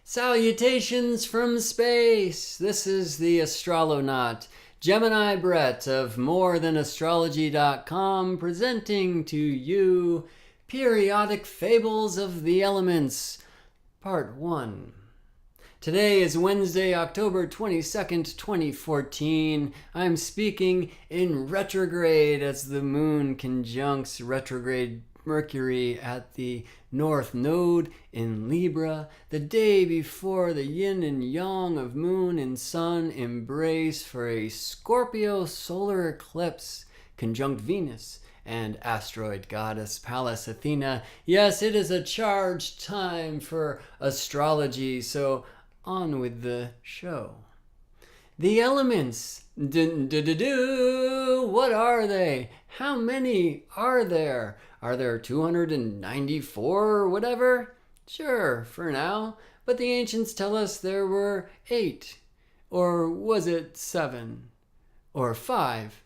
Salutations from space! This is the Astrolonaut, Gemini Brett of MoreThanAstrology.com, presenting to you Periodic Fables of the Elements, Part 1. Today is Wednesday, October 22nd, 2014. I'm speaking in retrograde as the moon conjuncts retrograde Mercury at the North Node in Libra, the day before the yin and yang of moon and sun embrace for a Scorpio solar eclipse, conjunct Venus and asteroid goddess Pallas Athena. Yes, it is a charged time for astrology, so on with the show. The elements. What are they? How many are there? Are there 294 or whatever? Sure, for now. But the ancients tell us there were 8. Or was it 7? Or 5?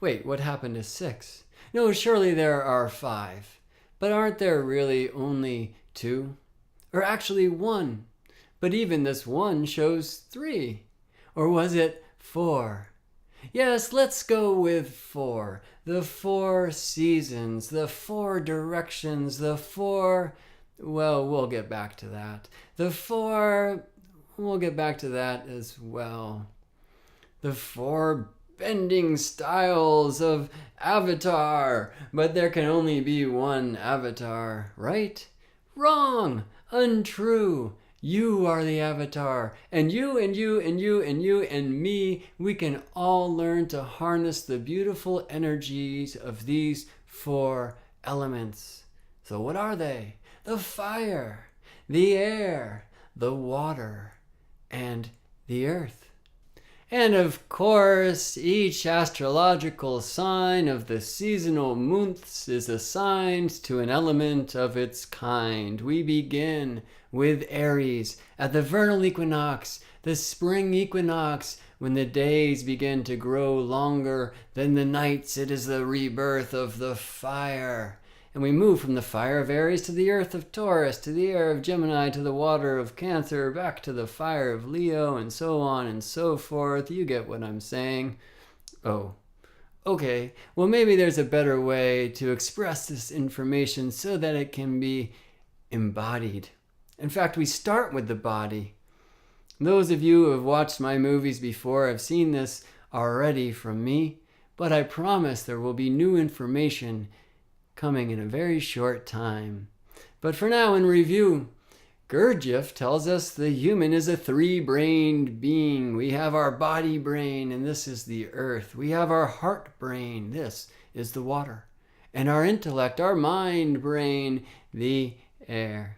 Wait, what happened to 6? No, surely there are 5. But aren't there really only 2? Or actually 1? But even this 1 shows 3. Or was it 4? Yes, let's go with 4. The 4 seasons, the 4 directions, the 4... Well, we'll get back to that. We'll get back to that as well. The 4 bending styles of Avatar. But there can only be one Avatar, right? Wrong! Untrue! You are the Avatar, and you and you and you and you and me, we can all learn to harness the beautiful energies of these 4 elements. So what are they? The fire, the air, the water, and the earth. And of course, each astrological sign of the seasonal months is assigned to an element of its kind. We begin with Aries at the vernal equinox, the spring equinox, when the days begin to grow longer than the nights. It is the rebirth of the fire. And we move from the fire of Aries to the earth of Taurus, to the air of Gemini, to the water of Cancer, back to the fire of Leo, and so on and so forth. You get what I'm saying. Oh, okay. Well, maybe there's a better way to express this information so that it can be embodied. In fact, we start with the body. Those of you who have watched my movies before have seen this already from me, but I promise there will be new information coming in a very short time. But for now, in review, Gurdjieff tells us the human is a 3-brained being. We have our body brain, and this is the earth. We have our heart brain, this is the water. And our intellect, our mind brain, the air.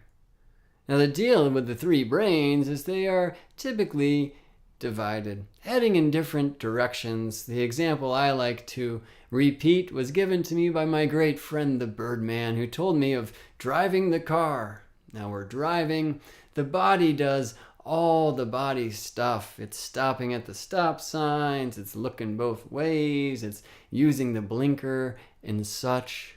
Now the deal with the 3 brains is they are typically divided, heading in different directions. The example I like to repeat was given to me by my great friend the Birdman, who told me of driving the car. Now we're driving. The body does all the body stuff. It's stopping at the stop signs. It's looking both ways. It's using the blinker and such.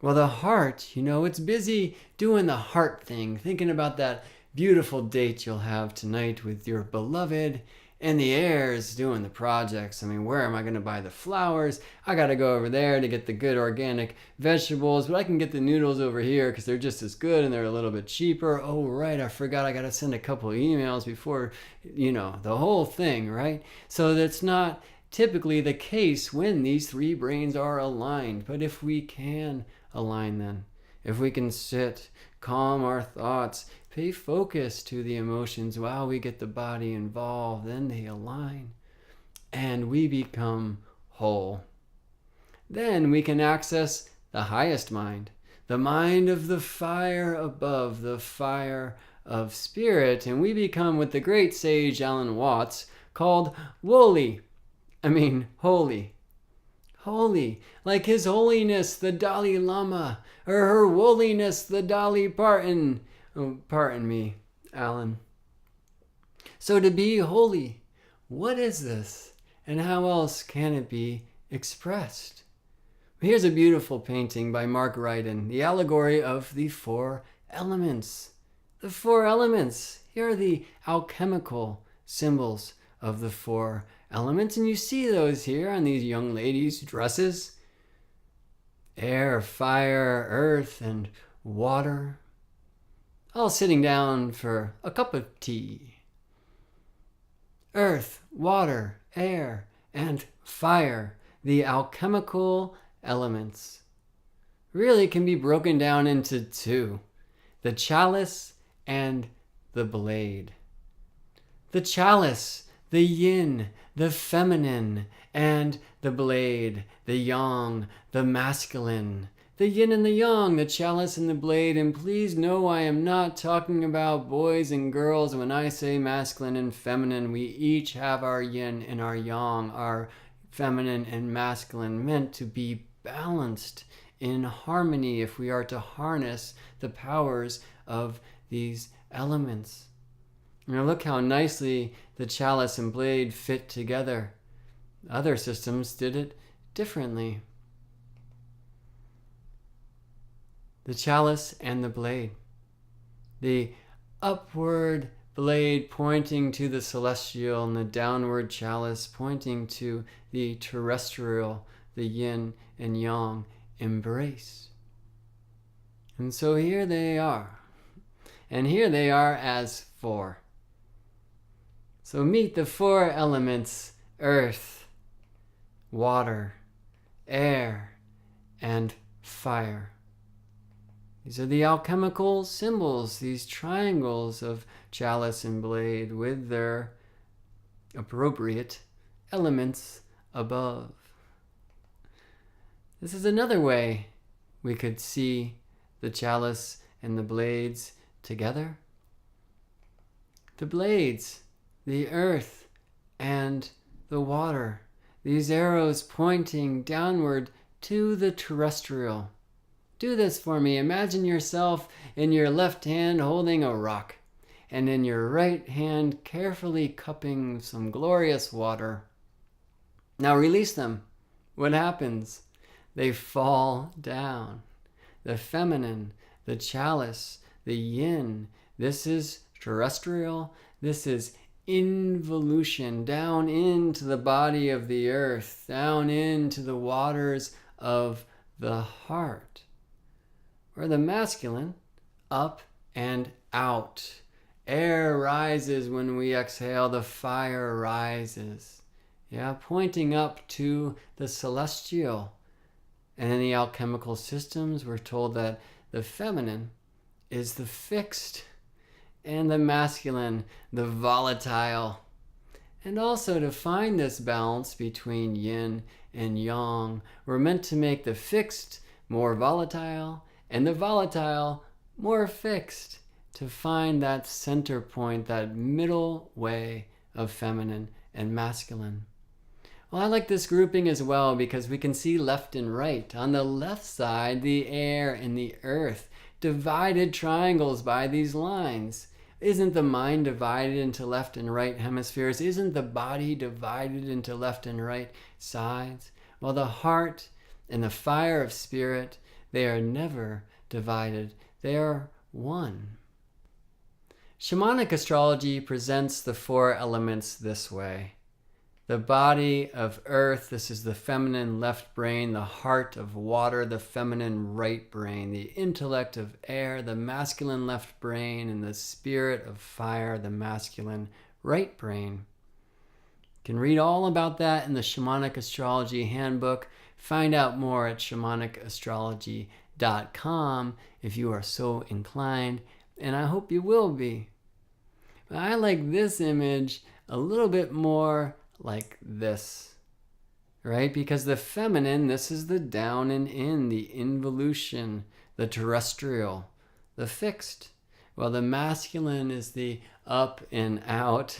Well, the heart, it's busy doing the heart thing, thinking about that beautiful date you'll have tonight with your beloved, and the air is doing the projects. Where am I going to buy the flowers? I got to go over there to get the good organic vegetables, but I can get the noodles over here because they're just as good and they're a little bit cheaper. Oh, right, I forgot I got to send a couple emails before, the whole thing, right? So that's not typically the case when these 3 brains are aligned, but if we can align them, if we can sit, calm our thoughts, pay focus to the emotions while we get the body involved, then they align and we become whole. Then we can access the highest mind, the mind of the fire above, the fire of spirit, and we become what the great sage Alan Watts called holy. Holy, like His Holiness the Dalai Lama, or Her Holiness the Dolly Parton. Oh, pardon me, Alan. So to be holy, what is this? And how else can it be expressed? Here's a beautiful painting by Ryden, the Allegory of the 4 Elements. the four elements. Here are the alchemical symbols of the four elements, and you see those here on these young ladies' dresses. Air, fire, earth, and water, all sitting down for a cup of tea. Earth, water, air, and fire, the alchemical elements, really can be broken down into two: the chalice and the blade. The chalice, the yin, the feminine, and the blade, the yang, the masculine. The yin and the yang, the chalice and the blade. And please know I am not talking about boys and girls when I say masculine and feminine. We each have our yin and our yang, our feminine and masculine, meant to be balanced in harmony if we are to harness the powers of these elements. Now look how nicely the chalice and blade fit together. Other systems did it differently. The chalice and the blade. The upward blade pointing to the celestial and the downward chalice pointing to the terrestrial, the yin and yang embrace. And so here they are. And here they are as four. So meet the four elements: earth, water, air, and fire. These are the alchemical symbols, these triangles of chalice and blade with their appropriate elements above. This is another way we could see the chalice and the blades together. The blades, the earth, and the water. These arrows pointing downward to the terrestrial. Do this for me. Imagine yourself in your left hand holding a rock, and in your right hand carefully cupping some glorious water. Now release them. What happens? They fall down. The feminine, the chalice, the yin. This is terrestrial. This is involution, down into the body of the earth, down into the waters of the heart. Or the masculine, up and out. Air rises when we exhale, the fire rises. Yeah, pointing up to the celestial. And in the alchemical systems, we're told that the feminine is the fixed, and the masculine, the volatile. And also to find this balance between yin and yang, we're meant to make the fixed more volatile and the volatile more fixed, to find that center point, that middle way of feminine and masculine. Well, I like this grouping as well because we can see left and right. On the left side, the air and the earth, divided triangles by these lines. Isn't the mind divided into left and right hemispheres? Isn't the body divided into left and right sides? Well, the heart and the fire of spirit, they are never divided. They are one. Shamanic astrology presents the four elements this way. The body of earth, this is the feminine left brain, the heart of water, the feminine right brain, the intellect of air, the masculine left brain, and the spirit of fire, the masculine right brain. You can read all about that in the Shamanic Astrology Handbook. Find out more at shamanicastrology.com if you are so inclined, and I hope you will be. But I like this image a little bit more like this, right? Because the feminine, this is the down and in, the involution, the terrestrial, the fixed. While the masculine is the up and out,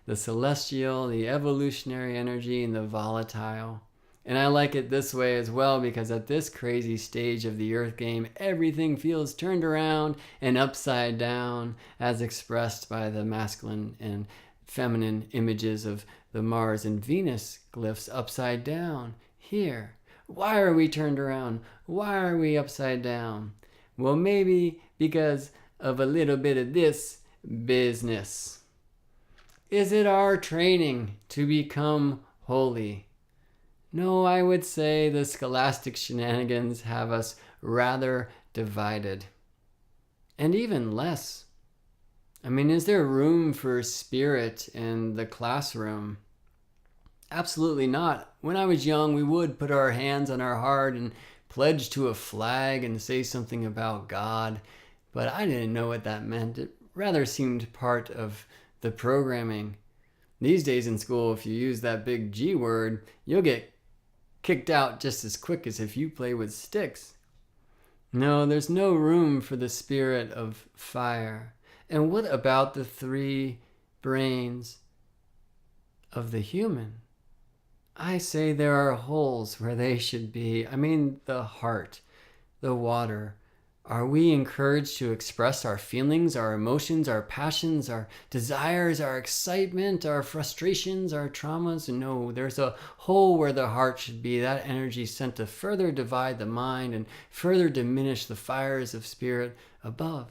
the celestial, the evolutionary energy, and the volatile. And I like it this way as well because at this crazy stage of the Earth game, everything feels turned around and upside down as expressed by the masculine and feminine images of the Mars and Venus glyphs upside down here. Why are we turned around? Why are we upside down? Well, maybe because of a little bit of this business. Is it our training to become holy? No, I would say the scholastic shenanigans have us rather divided. And even less. I mean, is there room for spirit in the classroom? Absolutely not. When I was young, we would put our hands on our heart and pledge to a flag and say something about God, but I didn't know what that meant. It rather seemed part of the programming. These days in school, if you use that big G word, you'll get kicked out just as quick as if you play with sticks. No, there's no room for the spirit of fire. And what about the 3 brains of the human? I say there are holes where they should be. I mean, the heart, the water. Are we encouraged to express our feelings, our emotions, our passions, our desires, our excitement, our frustrations, our traumas? No, there's a hole where the heart should be. That energy sent to further divide the mind and further diminish the fires of spirit above.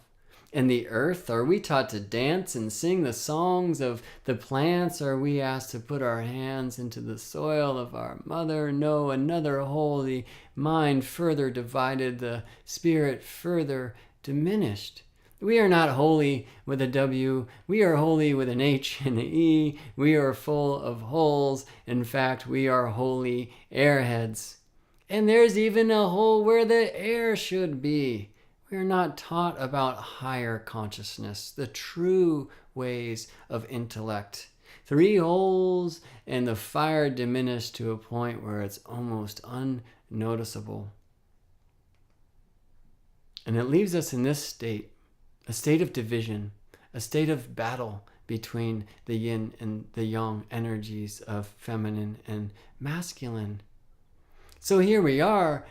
And the earth, are we taught to dance and sing the songs of the plants? Are we asked to put our hands into the soil of our mother? No, another hole, the mind further divided, the spirit further diminished. We are not holy with a W. We are holy with an H and an E. We are full of holes. In fact, we are holy airheads. And there's even a hole where the air should be. We are not taught about higher consciousness, the true ways of intellect. 3 holes and the fire diminished to a point where it's almost unnoticeable. And it leaves us in this state, a state of division, a state of battle between the yin and the yang energies of feminine and masculine. So here we are,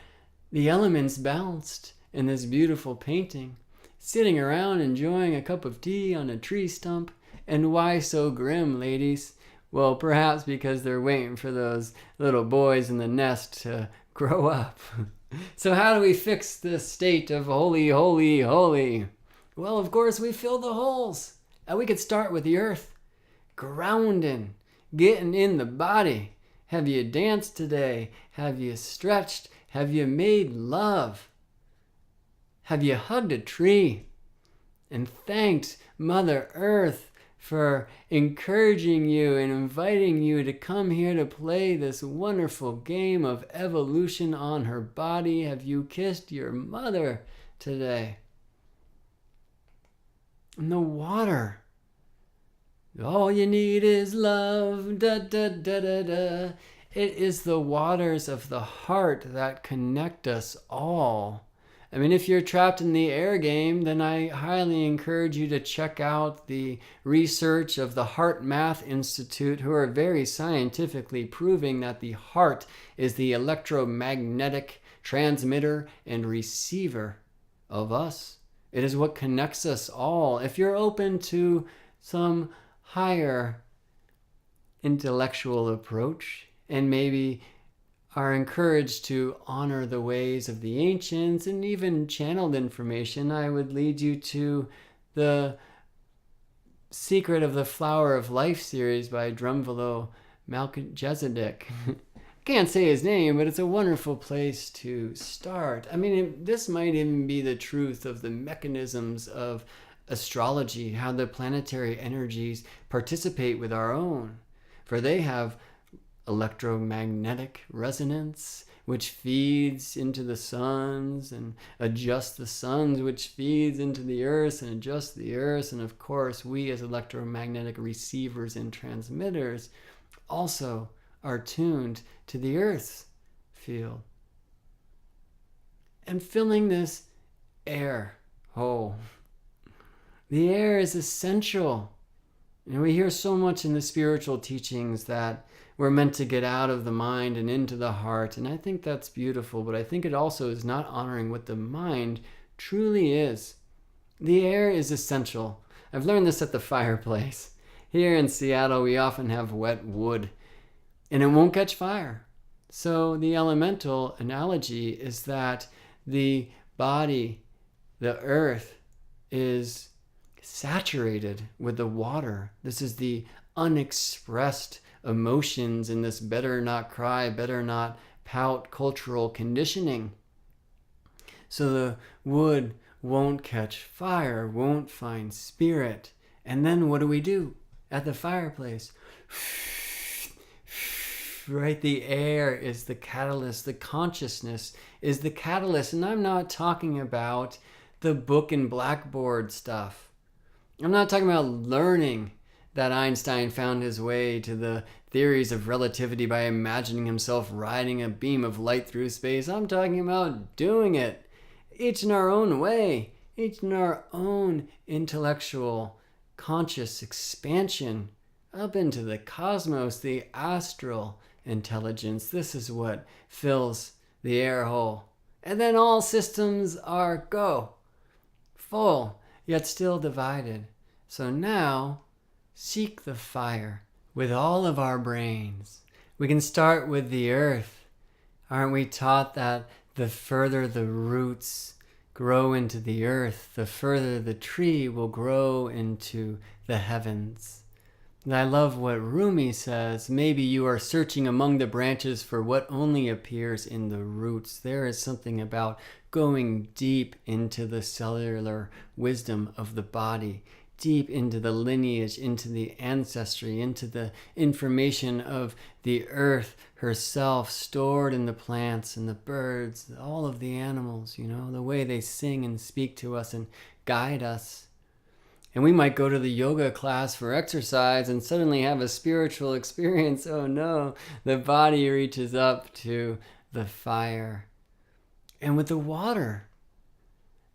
the elements balanced, in this beautiful painting, sitting around enjoying a cup of tea on a tree stump. And why so grim, ladies? Well, perhaps because they're waiting for those little boys in the nest to grow up. So how do we fix this state of holy, holy, holy? Well, of course, we fill the holes. And we could start with the earth, grounding, getting in the body. Have you danced today? Have you stretched? Have you made love? Have you hugged a tree and thanked Mother Earth for encouraging you and inviting you to come here to play this wonderful game of evolution on her body? Have you kissed your mother today? And the water. All you need is love. Da, da, da, da, da. It is the waters of the heart that connect us all. I mean, if you're trapped in the air game, then I highly encourage you to check out the research of the Heart Math Institute, who are very scientifically proving that the heart is the electromagnetic transmitter and receiver of us. It is what connects us all. If you're open to some higher intellectual approach and maybe are encouraged to honor the ways of the ancients and even channeled information, I would lead you to the Secret of the Flower of Life series by Drumvalo Melchizedek. Can't say his name, but it's a wonderful place to start. I mean, this might even be the truth of the mechanisms of astrology, how the planetary energies participate with our own. For they have electromagnetic resonance, which feeds into the suns and adjusts the suns, which feeds into the earth and adjusts the earth. And of course, we as electromagnetic receivers and transmitters also are tuned to the earth's field. And filling this air hole. The air is essential. And we hear so much in the spiritual teachings that we're meant to get out of the mind and into the heart. And I think that's beautiful, but I think it also is not honoring what the mind truly is. The air is essential. I've learned this at the fireplace. Here in Seattle, we often have wet wood, and it won't catch fire. So the elemental analogy is that the body, the earth, is saturated with the water. This is the unexpressed emotions in this better not cry, better not pout cultural conditioning. So the wood won't catch fire, won't find spirit. And then what do we do at the fireplace? Right? The air is the catalyst. The consciousness is the catalyst. And I'm not talking about the book and blackboard stuff. I'm not talking about learning that Einstein found his way to the theories of relativity by imagining himself riding a beam of light through space. I'm talking about doing it, each in our own way, each in our own intellectual, conscious expansion up into the cosmos, the astral intelligence. This is what fills the air hole. And then all systems are go, full, yet still divided. So now, seek the fire with all of our brains. We can start with the earth. Aren't we taught that the further the roots grow into the earth, the further the tree will grow into the heavens? And I love what Rumi says, maybe you are searching among the branches for what only appears in the roots. There is something about going deep into the cellular wisdom of the body, deep into the lineage, into the ancestry, into the information of the earth herself, stored in the plants and the birds, all of the animals, the way they sing and speak to us and guide us. And we might go to the yoga class for exercise and suddenly have a spiritual experience. Oh no, the body reaches up to the fire. And with the water,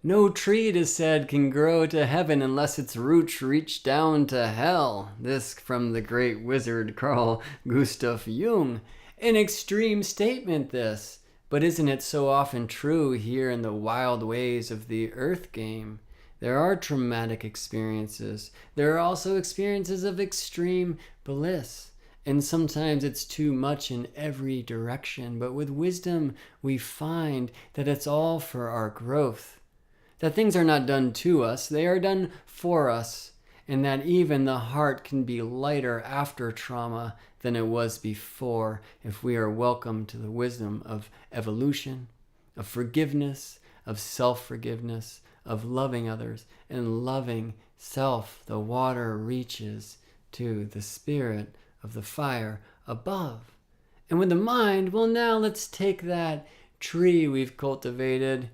no tree, it is said, can grow to heaven unless its roots reach down to hell. This from the great wizard Carl Gustav Jung. An extreme statement, this. But isn't it so often true here in the wild ways of the earth game? There are traumatic experiences. There are also experiences of extreme bliss. And sometimes it's too much in every direction. But with wisdom, we find that it's all for our growth. That things are not done to us, they are done for us. And that even the heart can be lighter after trauma than it was before if we are welcome to the wisdom of evolution, of forgiveness, of self-forgiveness, of loving others and loving self. The water reaches to the spirit of the fire above. And with the mind, well, now let's take that tree we've cultivated,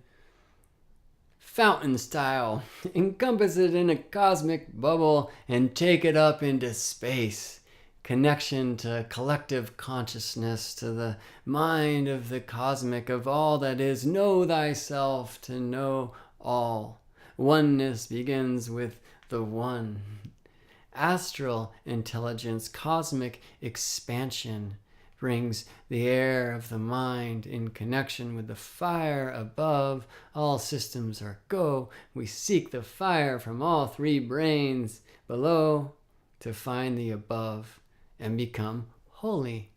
fountain style, encompass it in a cosmic bubble and take it up into space. Connection to collective consciousness, to the mind of the cosmic, of all that is. Know thyself to know all. Oneness begins with the one. Astral intelligence, cosmic expansion, brings the air of the mind in connection with the fire above. All systems are go. We seek the fire from all three brains below to find the above and become holy.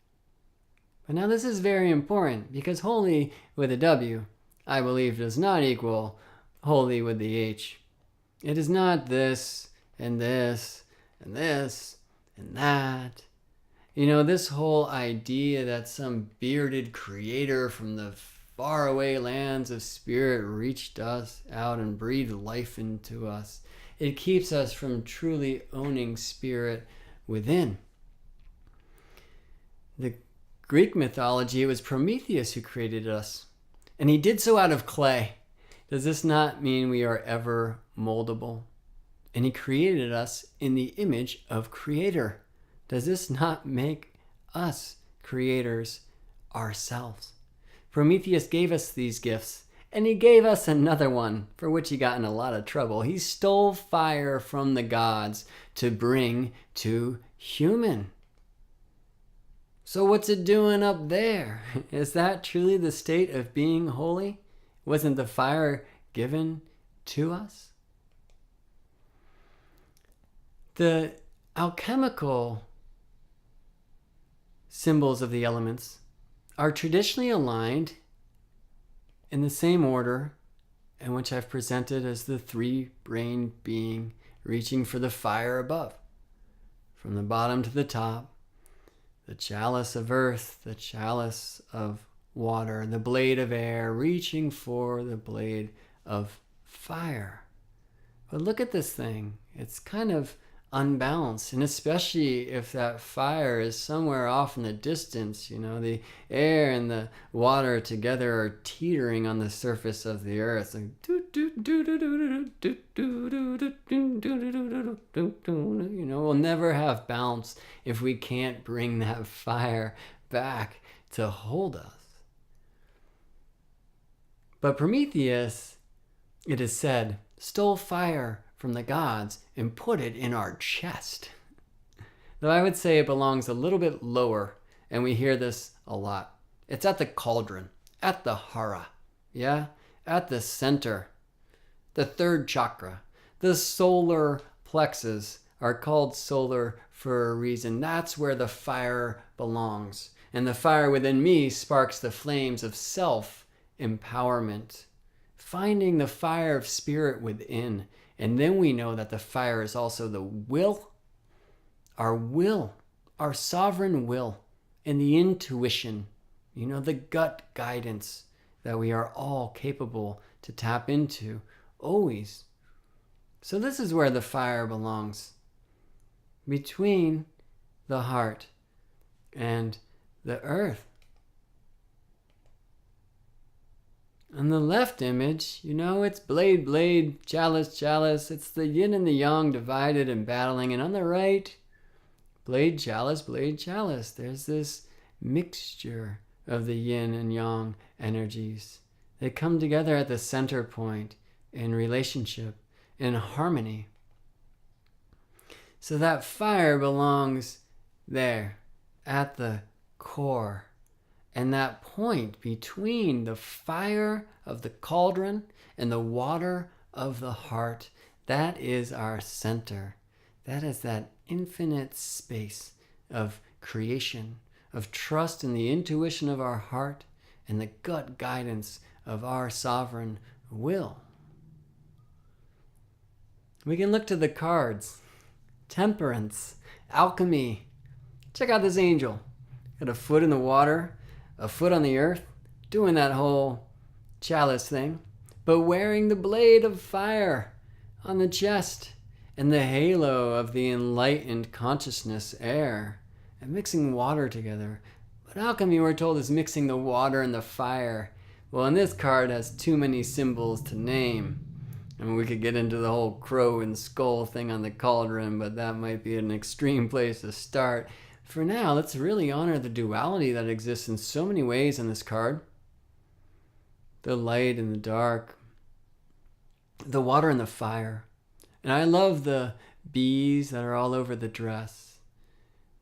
But now this is very important, because holy with a W, I believe, does not equal holy with the H. It is not this and this and this and that. This whole idea that some bearded creator from the faraway lands of spirit reached us out and breathed life into us. It keeps us from truly owning spirit within. The Greek mythology, it was Prometheus who created us, and he did so out of clay. Does this not mean we are ever moldable? And he created us in the image of Creator. Does this not make us creators ourselves? Prometheus gave us these gifts, and he gave us another one, for which he got in a lot of trouble. He stole fire from the gods to bring to human. So what's it doing up there? Is that truly the state of being holy? Wasn't the fire given to us? The alchemical symbols of the elements are traditionally aligned in the same order and which I've presented as the three-brained being reaching for the fire above. From the bottom to the top, the chalice of earth, the chalice of water, the blade of air, reaching for the blade of fire. But look at this thing. It's kind of unbalanced, and especially if that fire is somewhere off in the distance, the air and the water together are teetering on the surface of the earth. Like, we'll never have balance if we can't bring that fire back to hold us. But Prometheus, it is said, stole fire from the gods and put it in our chest. Though I would say it belongs a little bit lower, and we hear this a lot. It's at the cauldron, at the hara, at the center, the third chakra. The solar plexus are called solar for a reason. That's where the fire belongs. And the fire within me sparks the flames of self-empowerment. Finding the fire of spirit within. And then we know that the fire is also the will, our sovereign will, and the intuition, the gut guidance that we are all capable to tap into, always. So this is where the fire belongs, between the heart and the earth. On the left image, it's blade, blade, chalice, chalice. It's the yin and the yang divided and battling. And on the right, blade, chalice, blade, chalice. There's this mixture of the yin and yang energies. They come together at the center point in relationship, in harmony. So that fire belongs there, at the core. And that point between the fire of the cauldron and the water of the heart, that is our center. That is that infinite space of creation, of trust in the intuition of our heart and the gut guidance of our sovereign will. We can look to the cards. Temperance, alchemy. Check out this angel. Got a foot in the water, a foot on the earth, doing that whole chalice thing, but wearing the blade of fire on the chest and the halo of the enlightened consciousness air, and mixing water together. But alchemy, we're told, is mixing the water and the fire. Well, and this card has too many symbols to name. I mean, we could get into the whole crow and skull thing on the cauldron, but that might be an extreme place to start. For now, let's really honor the duality that exists in so many ways in this card. The light and the dark, the water and the fire. And I love the bees that are all over the dress.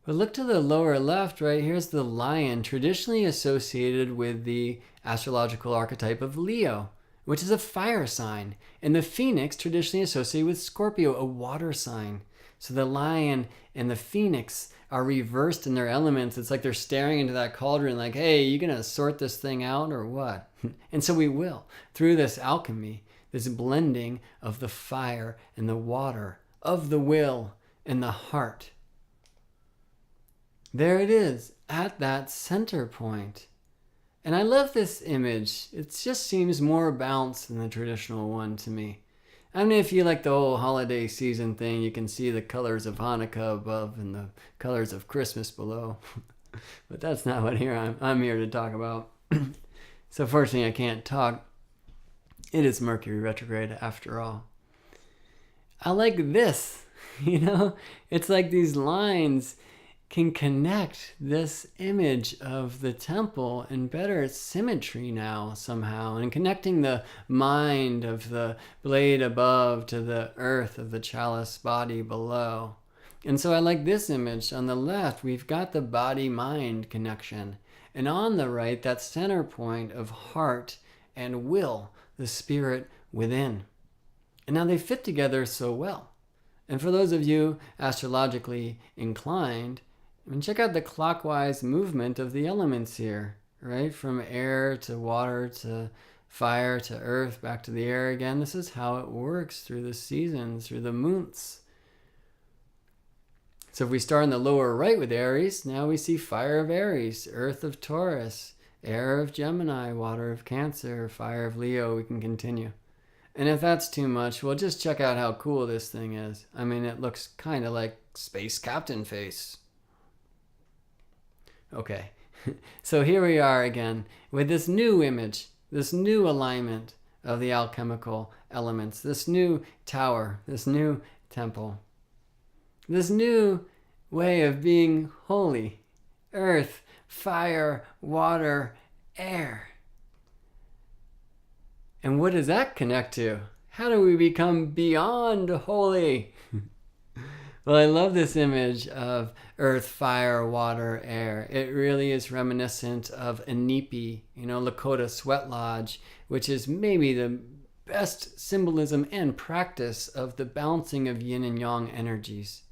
But look to the lower left, right? Here's the lion, traditionally associated with the astrological archetype of Leo, which is a fire sign. And the phoenix, traditionally associated with Scorpio, a water sign. So the lion and the phoenix are reversed in their elements. It's like they're staring into that cauldron like, hey, you gonna sort this thing out or what? And so we will, through this alchemy, this blending of the fire and the water, of the will and the heart. There it is, at that center point. And I love this image. It just seems more balanced than the traditional one to me. I mean, if you like the whole holiday season thing, you can see the colors of Hanukkah above and the colors of Christmas below. But that's not what I'm here to talk about. So fortunately, I can't talk. It is Mercury retrograde after all. I like this, It's like these lines can connect this image of the temple in better symmetry now somehow, and connecting the mind of the blade above to the earth of the chalice body below. And so I like this image. On the left, we've got the body-mind connection. And on the right, that center point of heart and will, the spirit within. And now they fit together so well. And for those of you astrologically inclined, check out the clockwise movement of the elements here, right? From air to water to fire to earth, back to the air again. This is how it works through the seasons, through the months. So if we start in the lower right with Aries, now we see fire of Aries, earth of Taurus, air of Gemini, water of Cancer, fire of Leo. We can continue. And if that's too much, well, just check out how cool this thing is. I mean, it looks kind of like Space Captain face. Okay, so here we are again with this new image, this new alignment of the alchemical elements, this new tower, this new temple, this new way of being holy. Earth, fire, water, air. And what does that connect to? How do we become beyond holy? Well, I love this image of earth, fire, water, air. It really is reminiscent of Inipi, Lakota sweat lodge, which is maybe the best symbolism and practice of the balancing of yin and yang energies.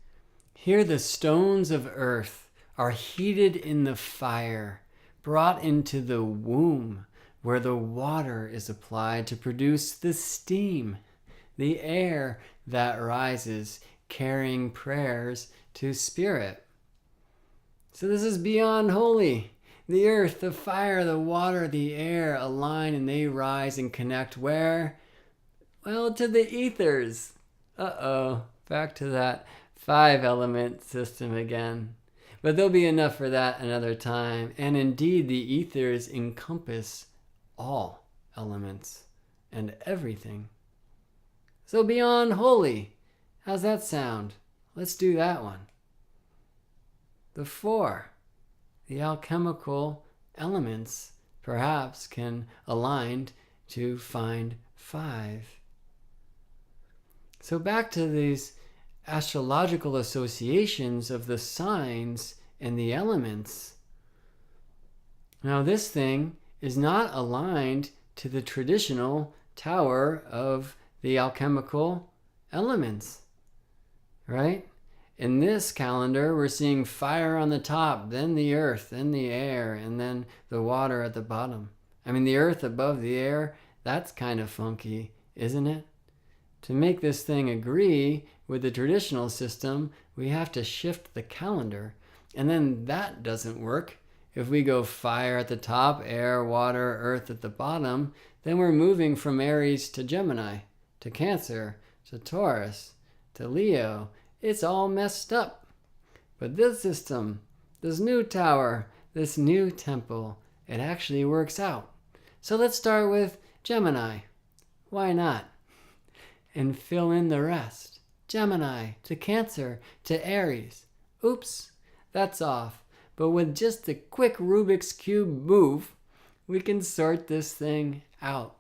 Here the stones of earth are heated in the fire, brought into the womb, where the water is applied to produce the steam, the air that rises, carrying prayers to spirit. So this is beyond holy. The earth, the fire, the water, the air align and they rise and connect where? Well, to the ethers. Back to that 5-element system again. But there'll be enough for that another time. And indeed, the ethers encompass all elements and everything. So beyond holy. How's that sound? Let's do that one. The 4, the alchemical elements, perhaps can align to find 5. So back to these astrological associations of the signs and the elements. Now this thing is not aligned to the traditional tower of the alchemical elements, right? In this calendar, we're seeing fire on the top, then the earth, then the air, and then the water at the bottom. I mean, the earth above the air, that's kind of funky, isn't it? To make this thing agree with the traditional system, we have to shift the calendar. And then that doesn't work. If we go fire at the top, air, water, earth at the bottom, then we're moving from Aries to Gemini, to Cancer, to Taurus, to Leo. It's all messed up. But this system, this new tower, this new temple, it actually works out. So let's start with Gemini. Why not? And fill in the rest. Gemini to Cancer to Aries. Oops, that's off. But with just a quick Rubik's Cube move, we can sort this thing out.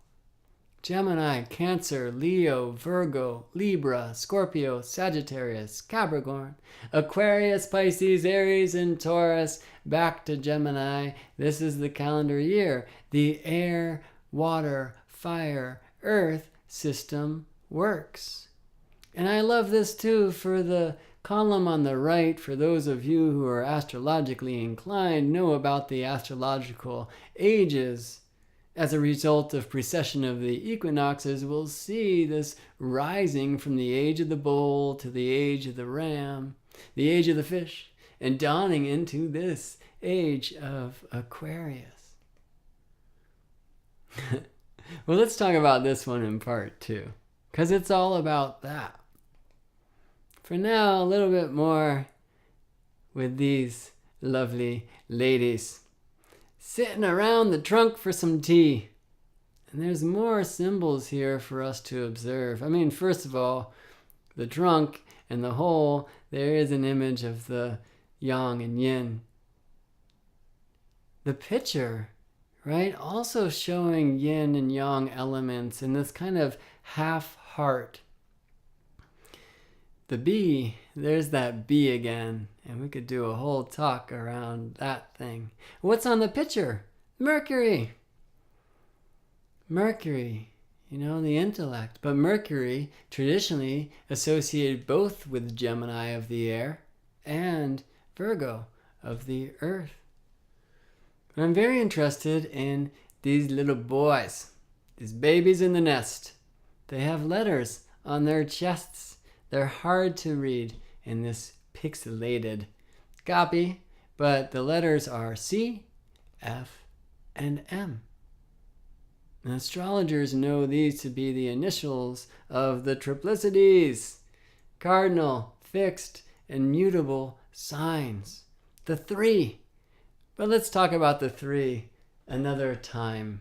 Gemini, Cancer, Leo, Virgo, Libra, Scorpio, Sagittarius, Capricorn, Aquarius, Pisces, Aries, and Taurus. Back to Gemini. This is the calendar year. The air, water, fire, earth system works. And I love this too for the column on the right. For those of you who are astrologically inclined, know about the astrological ages. As a result of precession of the equinoxes, we'll see this rising from the age of the bull to the age of the ram, the age of the fish, and dawning into this age of Aquarius. Well, let's talk about this one in part 2, because it's all about that. For now, a little bit more with these lovely ladies sitting around the trunk for some tea. And there's more symbols here for us to observe. I mean, first of all, the trunk and the hole, there is an image of the yang and yin. The picture, right, also showing yin and yang elements in this kind of half heart. The bee, there's that bee again, and we could do a whole talk around that thing. What's on the picture? Mercury. Mercury, the intellect. But Mercury, traditionally associated both with Gemini of the air and Virgo of the earth. And I'm very interested in these little boys, These babies in the nest, they have letters on their chests. They're hard to read in this pixelated copy, but the letters are C, F, and M. And astrologers know these to be the initials of the triplicities, cardinal, fixed, and mutable signs. The 3. But let's talk about the 3 another time.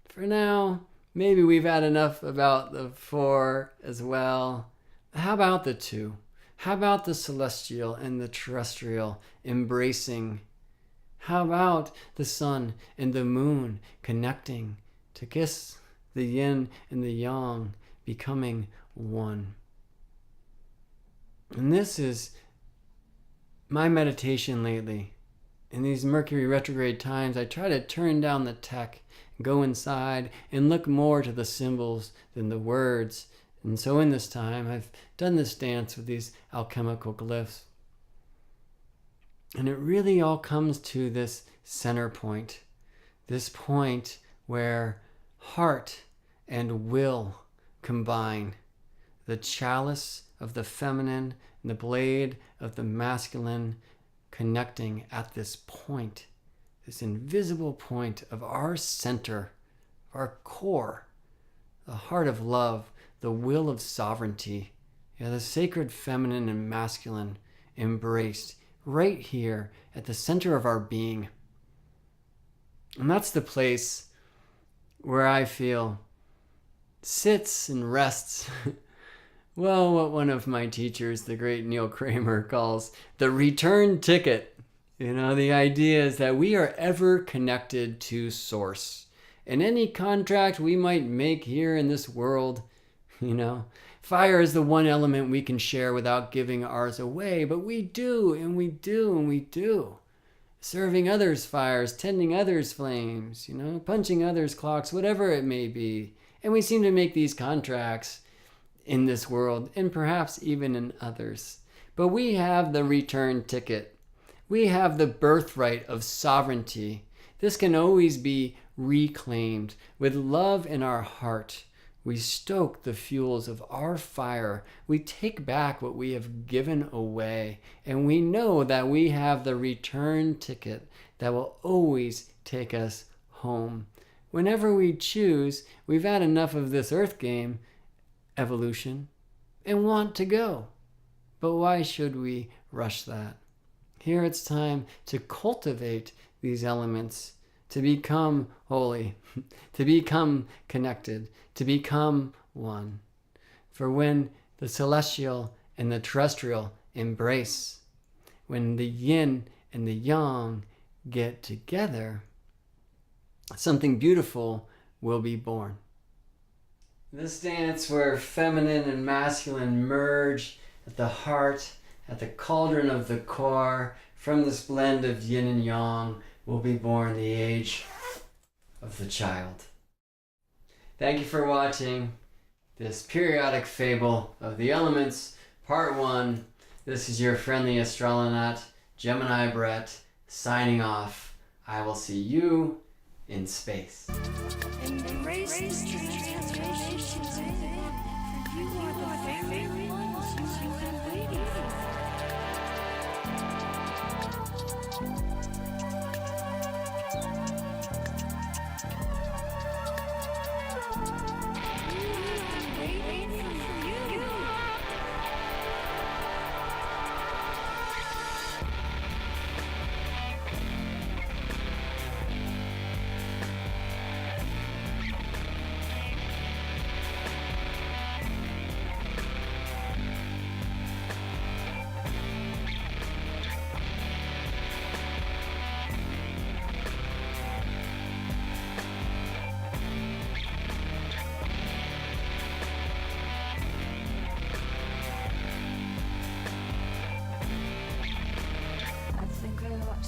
For now, maybe we've had enough about the 4 as well. How about the 2? How about the celestial and the terrestrial embracing? How about the sun and the moon connecting to kiss the yin and the yang becoming one? And this is my meditation lately. In these Mercury retrograde times, I try to turn down the tech, go inside, and look more to the symbols than the words. And so in this time, I've done this dance with these alchemical glyphs. And it really all comes to this center point. This point where heart and will combine. The chalice of the feminine and the blade of the masculine connecting at this point, this invisible point of our center, our core, the heart of love, the will of sovereignty, the sacred feminine and masculine embraced right here at the center of our being. And that's the place where I feel sits and rests. Well, what one of my teachers, the great Neil Kramer, calls the return ticket. The idea is that we are ever connected to source. And any contract we might make here in this world, fire is the one element we can share without giving ours away, but we do, and we do, and we do. Serving others' fires, tending others' flames, punching others' clocks, whatever it may be. And we seem to make these contracts in this world, and perhaps even in others. But we have the return ticket. We have the birthright of sovereignty. This can always be reclaimed. With love in our heart, we stoke the fuels of our fire. We take back what we have given away. And we know that we have the return ticket that will always take us home. Whenever we choose, we've had enough of this earth game, evolution, and want to go. But why should we rush that? Here it's time to cultivate these elements, to become holy, to become connected, to become one. For when the celestial and the terrestrial embrace, when the yin and the yang get together, something beautiful will be born. This dance where feminine and masculine merge at the heart, at the cauldron of the core, from this blend of yin and yang will be born the age of the child. Thank you for watching this periodic fable of the elements, part 1. This is your friendly Astrolonaut, Gemini Brett, signing off. I will see you in space. Embrace the transformations within. You are the very ones you have been waiting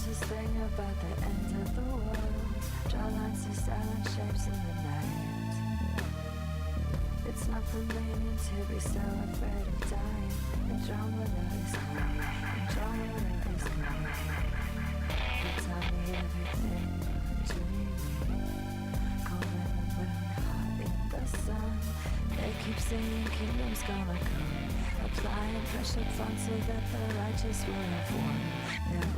this thing about the end of the world. Draw lines to silent shapes in the night. It's not permitted to be so afraid of dying. Andromeda is mine. Andromeda is mine. You tell me everything, dreaming, calling the moon high. gonna come. Applying pressure funds so that the righteous will have won. Their